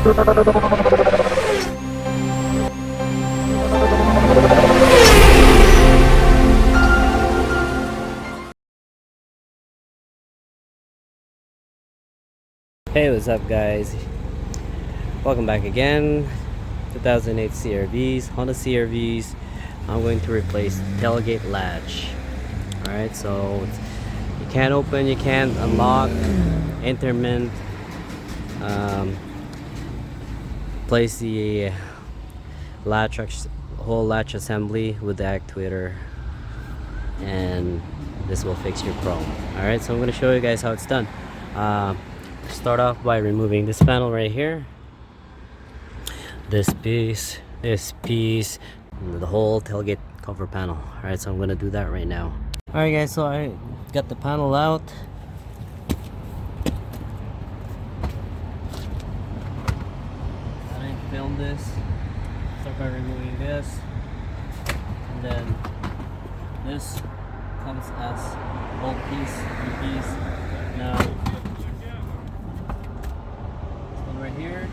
Hey, what's up guys? Welcome back again. 2008 CRVs, Honda CRVs. I'm going to replace tailgate latch. Alright, so you can't open, you can't unlock, interment, place the latch, whole latch assembly with the actuator, and this will fix your problem. Alright, so I'm going to show you guys how it's done. Start off by removing this panel right here, this piece, and the whole tailgate cover panel. Alright, so I'm gonna do that right now. Alright guys, so I got the panel out. I filmed this. Start by removing this, and then this comes as whole piece, Now right here,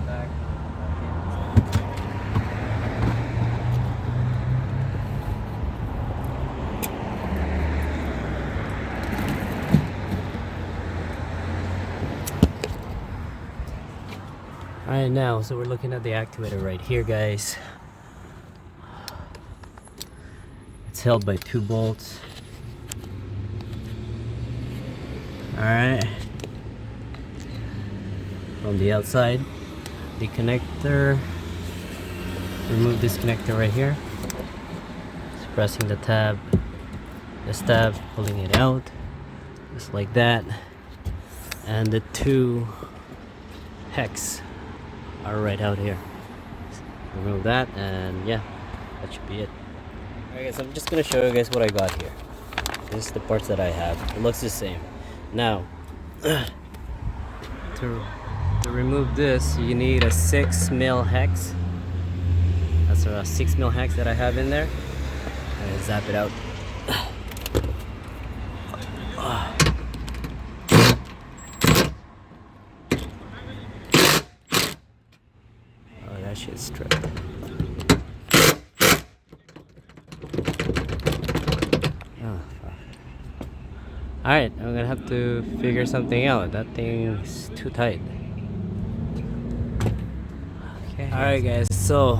back. Alright, now so we're looking at the actuator right here, guys. It's held by 2 bolts. Alright, from the outside, the connector, remove this connector right here. Just pressing the tab, this tab, pulling it out just like that, and the 2 hex are right out here. Just remove that, and yeah, that should be it. Alright guys, I'm just gonna show you guys what I got here. This is the parts that I have. It looks the same. Now to remove this, you need a 6mm hex. That's a 6mm hex that I have in there. And zap it out. Oh, that shit's stripped. Alright, I'm gonna have to figure something out. That thing's too tight. Okay. Alright guys, so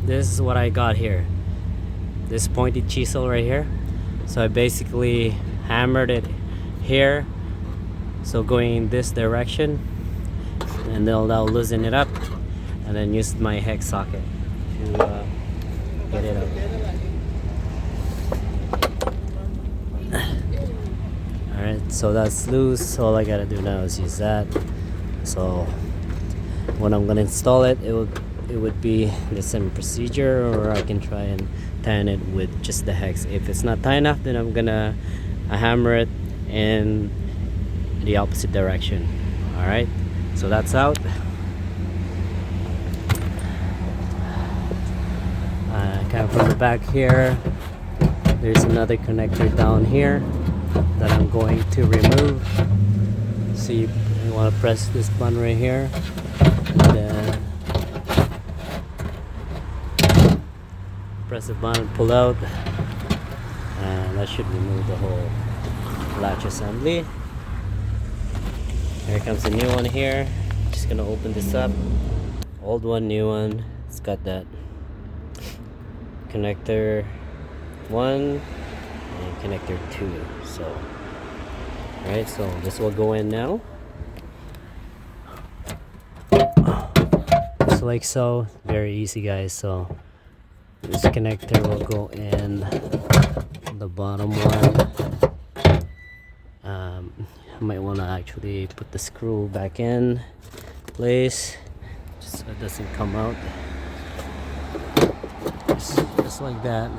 this is what I got here. This pointed chisel right here. So I basically hammered it here, so going in this direction, and then I'll loosen it up, and then use my hex socket to get it out. Alright, so that's loose. All I gotta do now is use that. So when I'm gonna install it, it would be the same procedure, or I can try and tighten it with just the hex. If it's not tight enough, then I'm gonna hammer it in the opposite direction. Alright, so that's out. Kind of from the back here, there's another connector down here that I'm going to remove. See, you want to press this button right here, and then press the button, pull out, and that should remove the whole latch assembly. Here comes a new one here. Just gonna open this up. Old one, new one. It's got that connector 1 and connector 2. So alright, so this will go in now, just like so. Very easy guys. So this connector will go in the bottom one. I might want to actually put the screw back in place just so it doesn't come out. Just like that.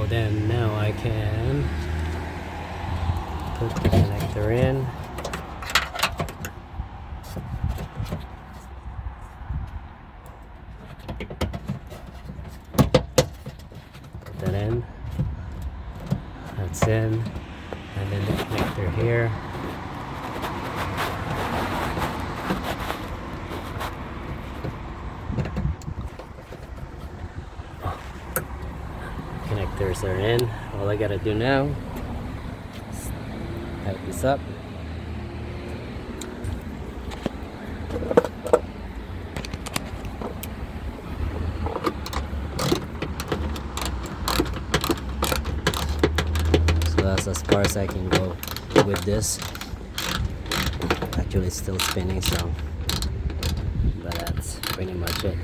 So then now I can put the connector in. Put that in. That's in. And then the connector here. Connectors are in. All I gotta do now is tighten this up. So that's as far as I can go with this. Actually, it's still spinning, so but that's pretty much it.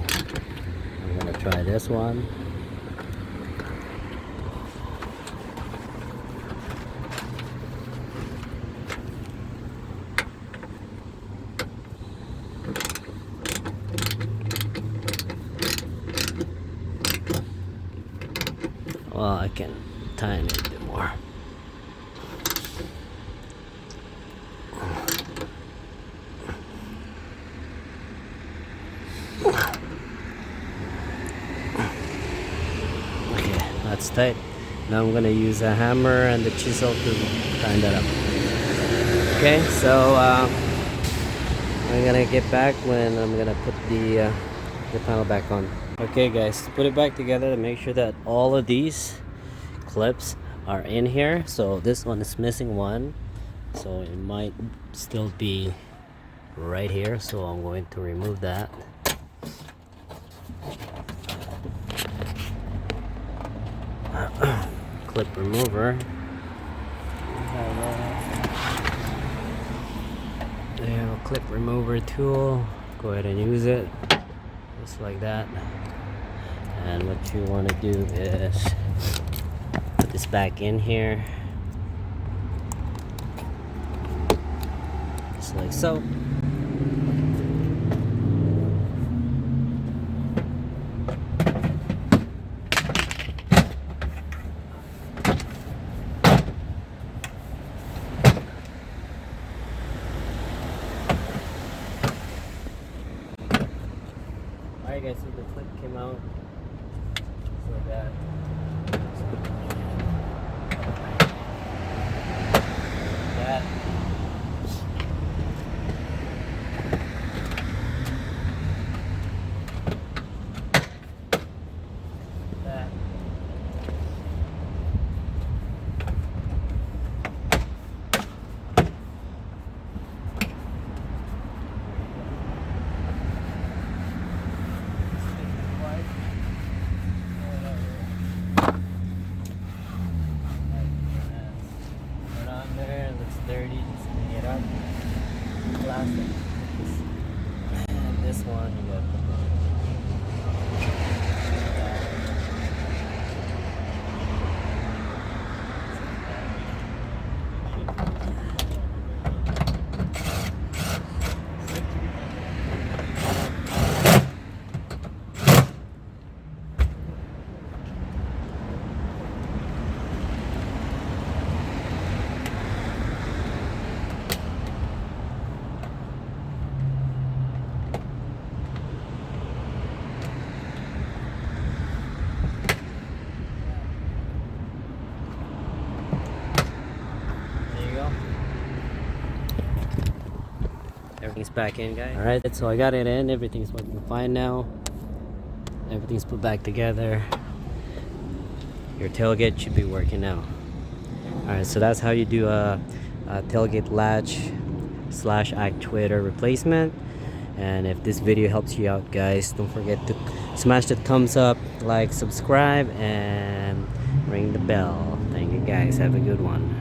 I'm gonna try this one. Well, I can tighten it a bit more. Okay, that's tight. Now I'm gonna use a hammer and the chisel to tighten that up. Okay, so I'm gonna get back when I'm gonna put the panel back on. Okay guys, to put it back together, to make sure that all of these clips are in here. So this one is missing one, so it might still be right here, so I'm going to remove that. Clip remover. They have a clip remover tool. Go ahead and use it just like that. And what you want to do is put this back in here, just like so. Alright guys, so the clip came out. So that that dirty, just clean it up. Plastic. And this one you gotta put everything's back in, guys. Alright, so I got it in. Everything's working fine now. Everything's put back together. Your tailgate should be working now. Alright, so that's how you do a tailgate latch / actuator replacement. And if this video helps you out, guys, don't forget to smash the thumbs up, like, subscribe, and ring the bell. Thank you guys. Have a good one.